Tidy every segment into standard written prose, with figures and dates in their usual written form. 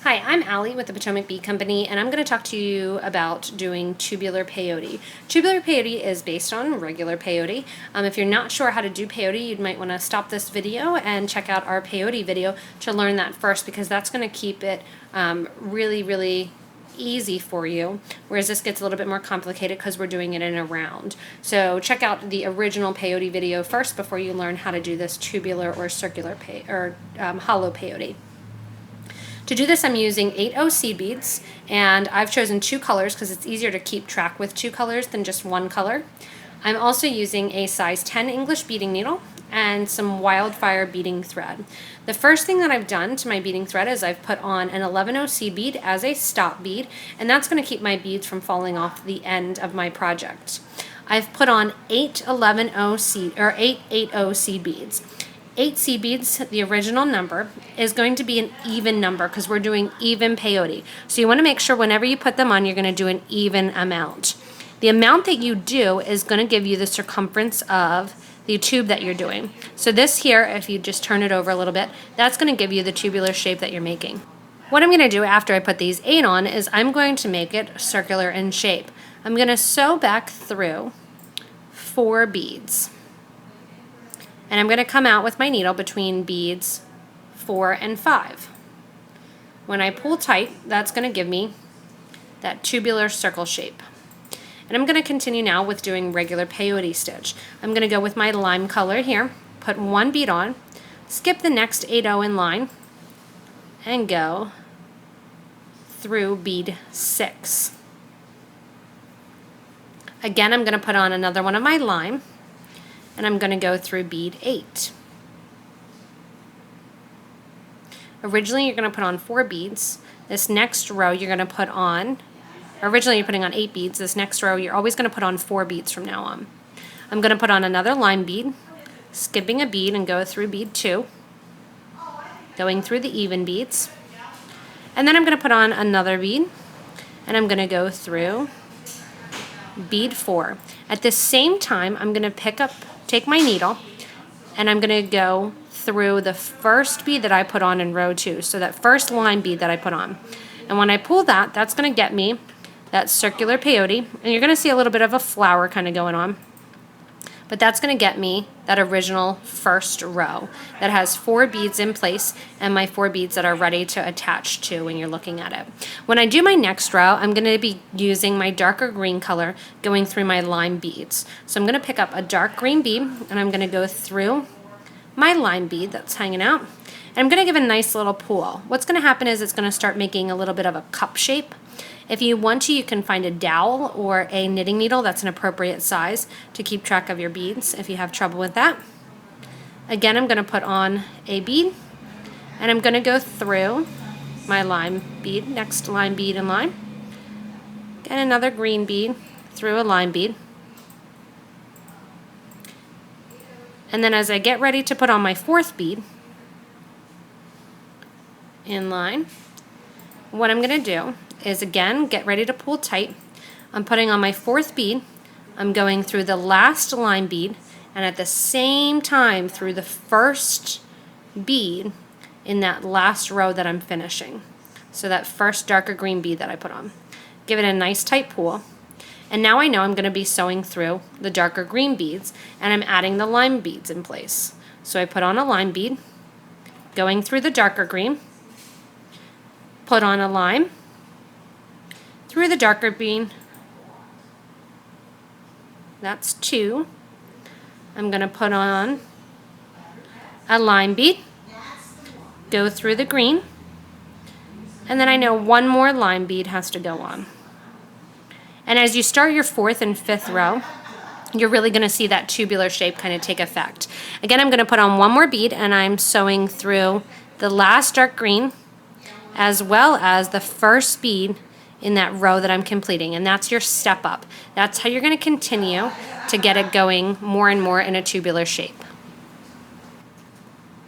Hi, I'm Allie with the Potomac Bead Company, and I'm going to talk to you about doing tubular peyote. Tubular peyote is based on regular peyote. If you're not sure how to do peyote, you might want to stop this video and check out our peyote video to learn that first, because that's going to keep it really easy for you, whereas this gets a little bit more complicated because we're doing it in a round. So check out the original peyote video first before you learn how to do this tubular or circular hollow peyote. To do this, I'm using 8/0 seed beads, and I've chosen two colors because it's easier to keep track with two colors than just one color. I'm also using a size 10 English beading needle and some wildfire beading thread. The first thing that I've done to my beading thread is I've put on an 11/0 seed bead as a stop bead, and that's going to keep my beads from falling off the end of my project. I've put on 8/11/0 seed beads. 8 seed beads, the original number, is going to be an even number because we're doing even peyote. So you want to make sure whenever you put them on, you're going to do an even amount. The amount that you do is going to give you the circumference of the tube that you're doing. So this here, if you just turn it over a little bit, that's going to give you the tubular shape that you're making. What I'm going to do after I put these 8 on is I'm going to make it circular in shape. I'm going to sew back through 4 beads. And I'm going to come out with my needle between beads 4 and 5. When I pull tight, that's going to give me that tubular circle shape. And I'm going to continue now with doing regular peyote stitch. I'm going to go with my lime color here, put 1 bead on, skip the next 8/0 in line, and go through bead 6. Again, I'm going to put on another one of my lime, and I'm going to go through bead 8. Originally you're going to put on 4 beads. This next row you're going to put on, originally you're putting on 8 beads. This next row you're always going to put on 4 beads from now on. I'm going to put on another lime bead, skipping a bead and go through bead 2, going through the even beads. And then I'm going to put on another bead, and I'm going to go through bead 4. At the same time, I'm going to take my needle, and I'm going to go through the first bead that I put on in row 2, so that first line bead that I put on. And when I pull that, that's going to get me that circular peyote, and you're going to see a little bit of a flower kind of going on. But that's going to get me that original first row that has 4 beads in place and my 4 beads that are ready to attach to when you're looking at it. When I do my next row, I'm going to be using my darker green color going through my lime beads. So I'm going to pick up a dark green bead, and I'm going to go through my lime bead that's hanging out. And I'm going to give a nice little pull. What's going to happen is it's going to start making a little bit of a cup shape. If you want to, you can find a dowel or a knitting needle that's an appropriate size to keep track of your beads if you have trouble with that. Again, I'm going to put on a bead, and I'm going to go through my lime bead, next lime bead in line, and another green bead through a lime bead. And then as I get ready to put on my 4th bead in line, what I'm going to do is, again, get ready to pull tight. I'm putting on my 4th bead. I'm going through the last lime bead, and at the same time through the first bead in that last row that I'm finishing. So that first darker green bead that I put on. Give it a nice tight pull. And now I know I'm going to be sewing through the darker green beads, and I'm adding the lime beads in place. So I put on a lime bead, going through the darker green, put on a lime, through the darker bead, that's 2. I'm going to put on a lime bead, go through the green, and then I know 1 more lime bead has to go on. And as you start your 4th and 5th row, you're really going to see that tubular shape kind of take effect. Again, I'm going to put on 1 more bead, and I'm sewing through the last dark green as well as the first bead in that row that I'm completing, and that's your step up. That's how you're going to continue to get it going more and more in a tubular shape.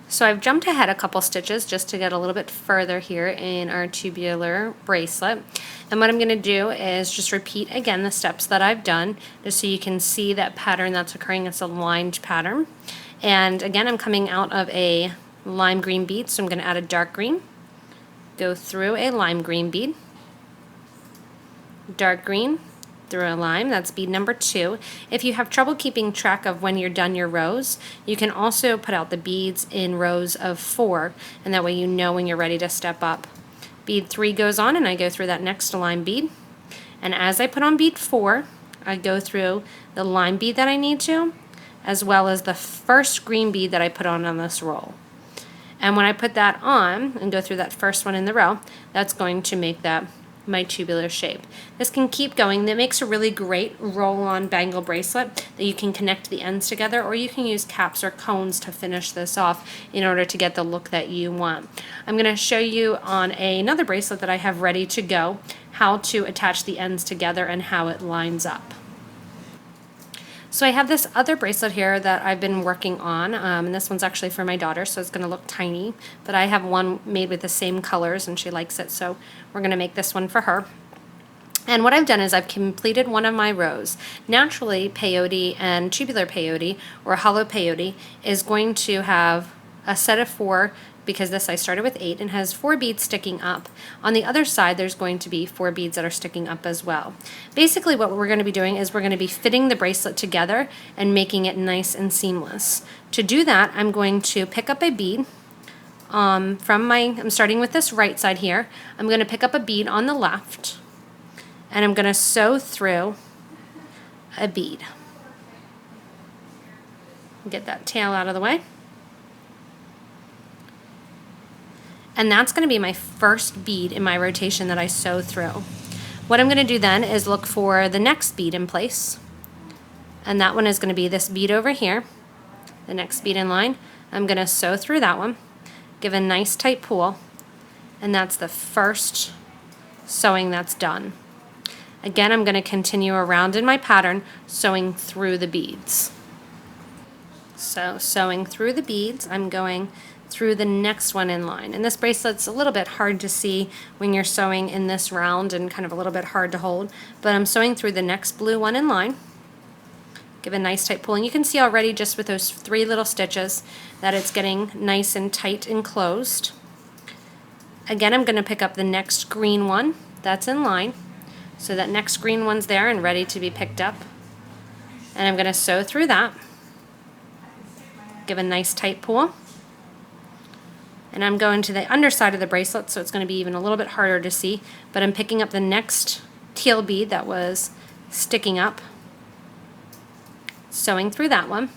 So I've jumped ahead a couple stitches just to get a little bit further here in our tubular bracelet. And what I'm going to do is just repeat again the steps that I've done, just so you can see that pattern that's occurring. It's a lined pattern. And again, I'm coming out of a lime green bead, so I'm going to add a dark green, go through a lime green bead, dark green, through a lime, that's bead number 2. If you have trouble keeping track of when you're done your rows, you can also put out the beads in rows of 4, and that way you know when you're ready to step up. Bead 3 goes on, and I go through that next lime bead, and as I put on bead 4, I go through the lime bead that I need to, as well as the first green bead that I put on this roll. And when I put that on and go through that first one in the row, that's going to make that my tubular shape. This can keep going. That makes a really great roll-on bangle bracelet that you can connect the ends together, or you can use caps or cones to finish this off in order to get the look that you want. I'm going to show you on another bracelet that I have ready to go how to attach the ends together and how it lines up. So I have this other bracelet here that I've been working on, and this one's actually for my daughter, so it's going to look tiny, but I have one made with the same colors and she likes it, so we're going to make this one for her. And what I've done is I've completed one of my rows. Naturally, peyote and tubular peyote, or hollow peyote, is going to have a set of 4, because this I started with 8 and has 4 beads sticking up. On the other side there's going to be 4 beads that are sticking up as well. Basically what we're going to be doing is we're going to be fitting the bracelet together and making it nice and seamless. To do that, I'm going to pick up a bead I'm starting with this right side here. I'm going to pick up a bead on the left and I'm going to sew through a bead. Get that tail out of the way. And that's going to be my first bead in my rotation that I sew through. What I'm going to do then is look for the next bead in place. And that one is going to be this bead over here, the next bead in line. I'm going to sew through that one, give a nice tight pull, and that's the first sewing that's done. Again, I'm going to continue around in my pattern, sewing through the beads. So sewing through the beads, I'm going through the next one in line. And this bracelet's a little bit hard to see when you're sewing in this round and kind of a little bit hard to hold, but I'm sewing through the next blue one in line. Give a nice tight pull, and you can see already just with those 3 little stitches that it's getting nice and tight and closed. Again, I'm going to pick up the next green one that's in line. So that next green one's there and ready to be picked up. And I'm going to sew through that. Give a nice tight pull. And I'm going to the underside of the bracelet, so it's going to be even a little bit harder to see, but I'm picking up the next teal bead that was sticking up, sewing through that one.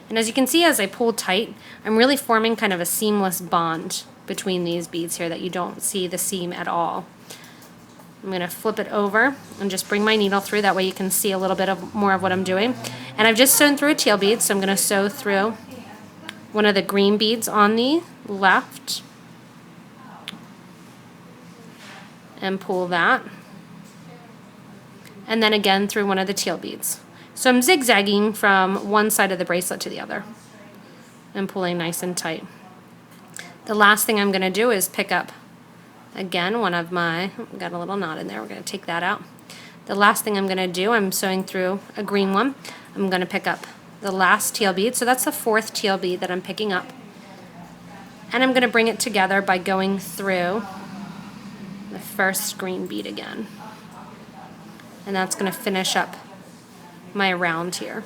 And as you can see, as I pull tight, I'm really forming kind of a seamless bond between these beads here that you don't see the seam at all. I'm going to flip it over and just bring my needle through, that way you can see a little bit more of what I'm doing. And I've just sewn through a teal bead, so I'm going to sew through one of the green beads on the left and pull that, and then again through one of the teal beads. So I'm zigzagging from one side of the bracelet to the other and pulling nice and tight. The last thing I'm going to do is pick up again one of my, got a little knot in there, we're going to take that out. The last thing I'm going to do, I'm sewing through a green one. I'm going to pick up the last teal bead, so that's the 4th teal bead that I'm picking up, and I'm going to bring it together by going through the first green bead again, and that's going to finish up my round here.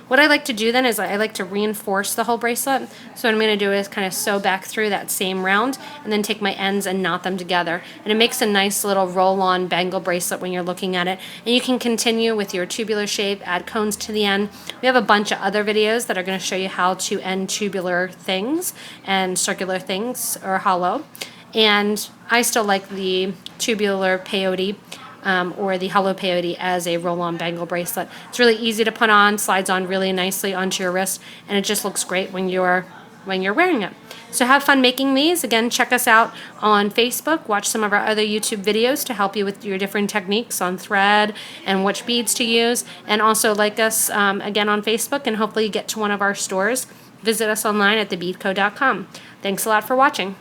What I like to do then is I like to reinforce the whole bracelet, so what I'm going to do is kind of sew back through that same round and then take my ends and knot them together, and it makes a nice little roll-on bangle bracelet when you're looking at it. And you can continue with your tubular shape, add cones to the end. We have a bunch of other videos that are going to show you how to end tubular things and circular things or hollow, and I still like the tubular peyote or the hollow peyote as a roll-on bangle bracelet. It's really easy to put on, slides on really nicely onto your wrist, and it just looks great when you're wearing it. So have fun making these. Again, check us out on Facebook. Watch some of our other YouTube videos to help you with your different techniques on thread and which beads to use. And also like us again on Facebook, and hopefully get to one of our stores. Visit us online at thebeadco.com. Thanks a lot for watching.